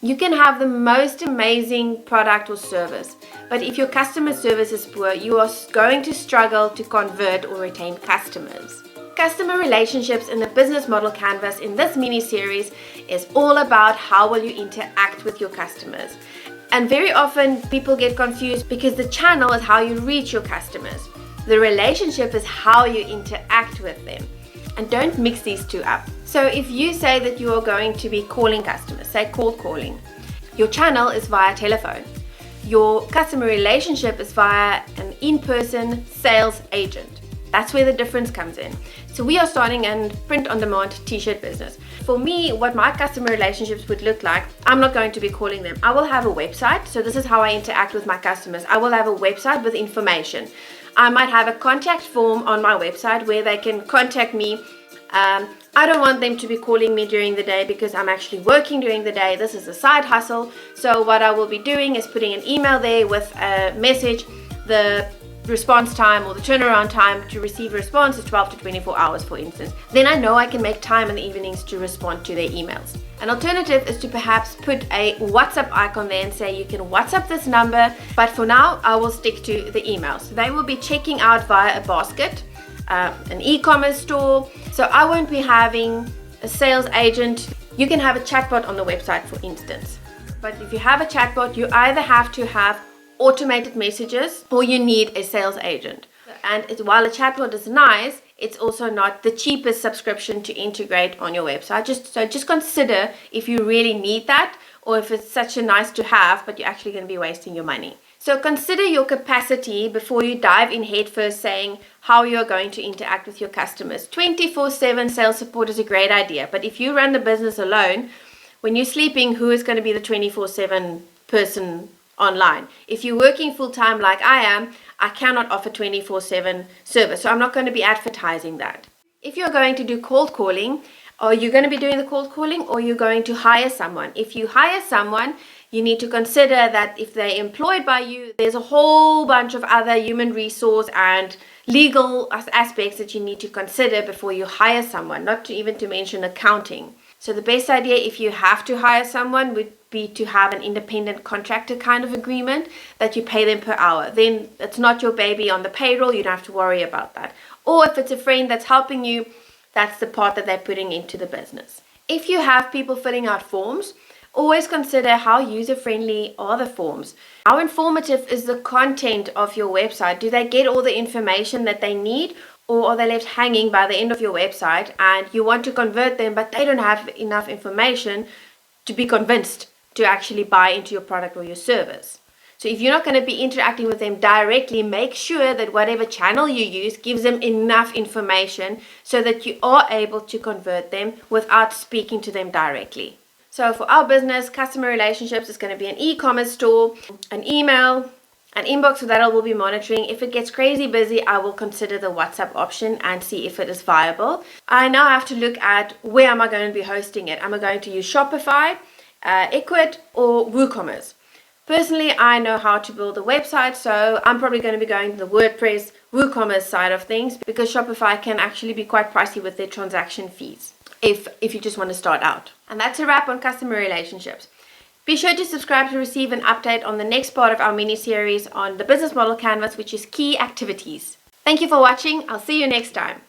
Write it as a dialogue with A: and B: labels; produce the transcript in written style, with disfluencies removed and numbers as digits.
A: You can have the most amazing product or service, but if your customer service is poor, you are going to struggle to convert or retain customers. Customer relationships in the business model canvas in this mini-series is all about how will you interact with your customers. And very often people get confused because the channel is how you reach your customers. The relationship is how you interact with them. And don't mix these two up. So if you say that you are going to be calling customers, say cold calling, your channel is via telephone. Your customer relationship is via an in-person sales agent. That's where the difference comes in. So we are starting a print-on-demand t-shirt business. For me, what my customer relationships would look like, I'm not going to be calling them. I will have a website. So this is how I interact with my customers. I will have a website with information. I might have a contact form on my website where they can contact me. I don't want them to be calling me during the day because I'm actually working during the day. This is a side hustle. So what I will be doing is putting an email there with a message. The response time or the turnaround time to receive a response is 12 to 24 hours, for instance. Then I know I can make time in the evenings to respond to their emails. An alternative is to perhaps put a WhatsApp icon there and say you can WhatsApp this number, but for now I will stick to the emails. They will be checking out via a basket, an e-commerce store. So I won't be having a sales agent. You can have a chatbot on the website, for instance. But if you have a chatbot, you either have to have automated messages or you need a sales agent. And while a chatbot is nice, it's also not the cheapest subscription to integrate on your website. Just consider if you really need that or if it's such a nice to have, but you're actually going to be wasting your money. So consider your capacity before you dive in headfirst saying how you're going to interact with your customers. 24/7 sales support is a great idea, but if you run the business alone, when you're sleeping, who is going to be the 24/7 person online? If you're working full-time like I am, I cannot offer 24/7 service, so I'm not going to be advertising that. If you're going to do cold calling, are you going to be doing the cold calling or you're going to hire someone? If you hire someone, you need to consider that if they're employed by you, there's a whole bunch of other human resource and legal aspects that you need to consider before you hire someone, not to even to mention accounting. So the best idea if you have to hire someone would be to have an independent contractor kind of agreement that you pay them per hour. Then it's not your baby on the payroll, you don't have to worry about that. Or if it's a friend that's helping you, that's the part that they're putting into the business. If you have people filling out forms, always consider how user-friendly are the forms. How informative is the content of your website? Do they get all the information that they need, or are they left hanging by the end of your website and you want to convert them but they don't have enough information to be convinced to actually buy into your product or your service? So if you're not going to be interacting with them directly, make sure that whatever channel you use gives them enough information so that you are able to convert them without speaking to them directly. So for our business, customer relationships is going to be an e-commerce store, an email, an inbox that I will be monitoring. If it gets crazy busy, I will consider the WhatsApp option and see if it is viable. I now have to look at where am I going to be hosting it. Am I going to use Shopify, Ecwid, or WooCommerce? Personally, I know how to build a website, so I'm probably going to be going to the WordPress, WooCommerce side of things because Shopify can actually be quite pricey with their transaction fees if you just want to start out. And that's a wrap on customer relationships. Be sure to subscribe to receive an update on the next part of our mini-series on the business model canvas, which is key activities. Thank you for watching. I'll see you next time.